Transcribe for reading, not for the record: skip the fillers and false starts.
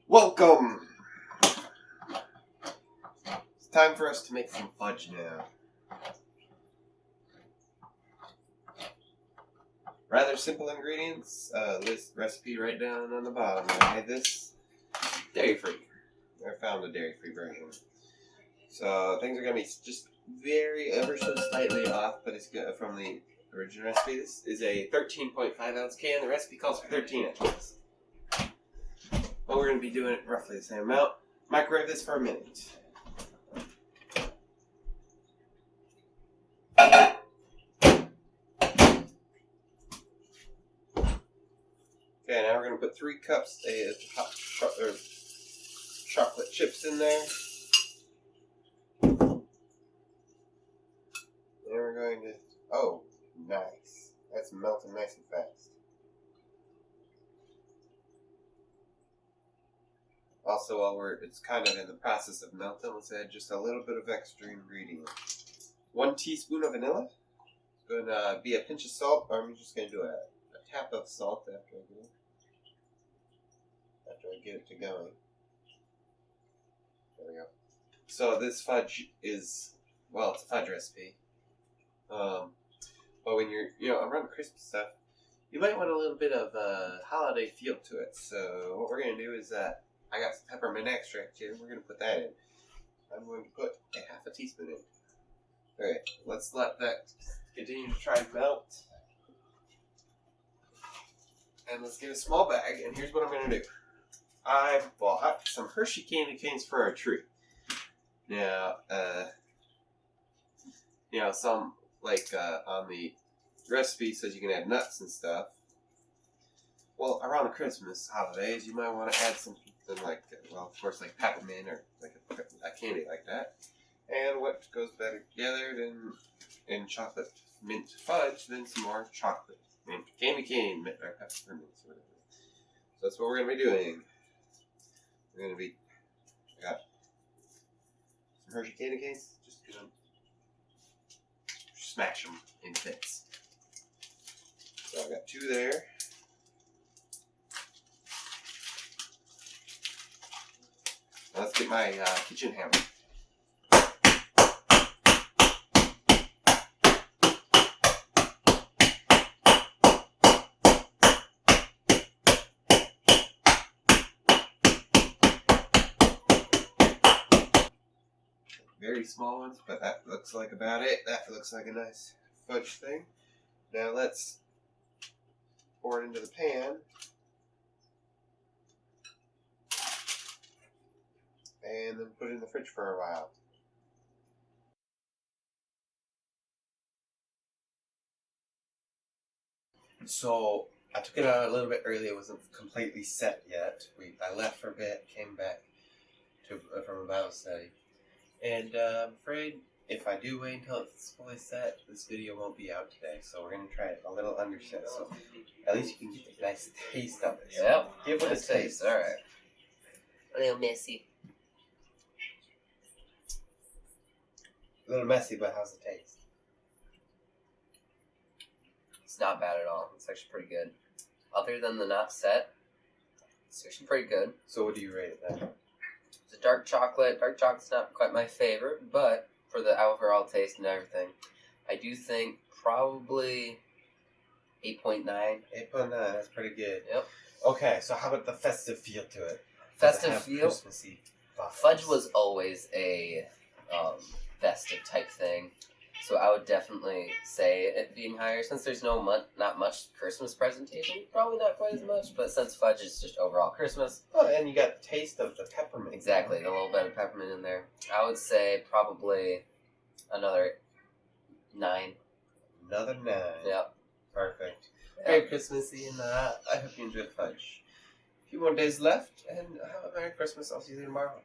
Welcome! It's time for us to make some fudge now. Rather simple ingredients. List recipe right down on the bottom. I made this dairy-free. I found a dairy-free version. So things are going to be just ever so slightly off, but it's good from the original recipe. This is a 13.5 ounce can. The recipe calls for 13 ounces. But we're going to be doing it roughly the same amount. Microwave this for a minute. Okay, now we're going to put 3 cups of hot chocolate chips in there. Then we're going to... Oh, nice. That's melting nice and fast. Also, while it's kind of in the process of melting, let's add just a little bit of extra ingredient. 1 teaspoon of vanilla. It's going to be a pinch of salt. I'm just going to do a tap of salt after I get it to going. There we go. So this fudge is, well, it's a fudge recipe. But when you're, around Christmas stuff, you might want a little bit of a holiday feel to it. So what we're going to do is I got some peppermint extract here. We're going to put that in. I'm going to put a half a teaspoon in. Okay, let's let that continue to try and melt. And let's get a small bag, and here's what I'm going to do. I bought some Hershey candy canes for our tree. Now, some, on the recipe says you can add nuts and stuff. Well, around the Christmas holidays, you might want to add something like, of course, like peppermint or like a candy like that. And what goes better together than in chocolate mint fudge than some more chocolate mint candy cane mint or peppermints or whatever. So that's what we're going to be doing. I got some Hershey candy canes. Just gonna smash them in bits. So I got 2 there. Now let's get my kitchen hammer. Very small ones, but that looks like about it. That looks like a nice fudge thing. Now let's pour it into the pan. And then put it in the fridge for a while. So I took it out a little bit early. It wasn't completely set yet. I left for a bit, came back from a Bible study. And I'm afraid if I do wait until it's fully set, this video won't be out today. So we're going to try it a little underset. So at least you can get a nice taste of it. Yep. Give it a taste. Alright. A little messy. A little messy, but how's it taste? It's not bad at all. It's actually pretty good. Other than the not set, it's actually pretty good. So what do you rate it then? It's a dark chocolate. Dark chocolate's not quite my favorite, but for the overall taste and everything, I do think probably 8.9. 8.9, that's pretty good. Yep. Okay, so how about the festive feel to it? Festive feel? Christmassy vibes? Fudge was always a festive type thing, so I would definitely say it being higher. Since there's not much Christmas presentation, probably not quite as much, but since fudge is just overall Christmas. Oh, and you got the taste of the peppermint. Exactly, a little bit of peppermint in there. I would say probably another 9. Another 9. Yep. Perfect. Yep. Merry Christmassy, and I hope you enjoyed fudge. A few more days left, and have a Merry Christmas. I'll see you tomorrow.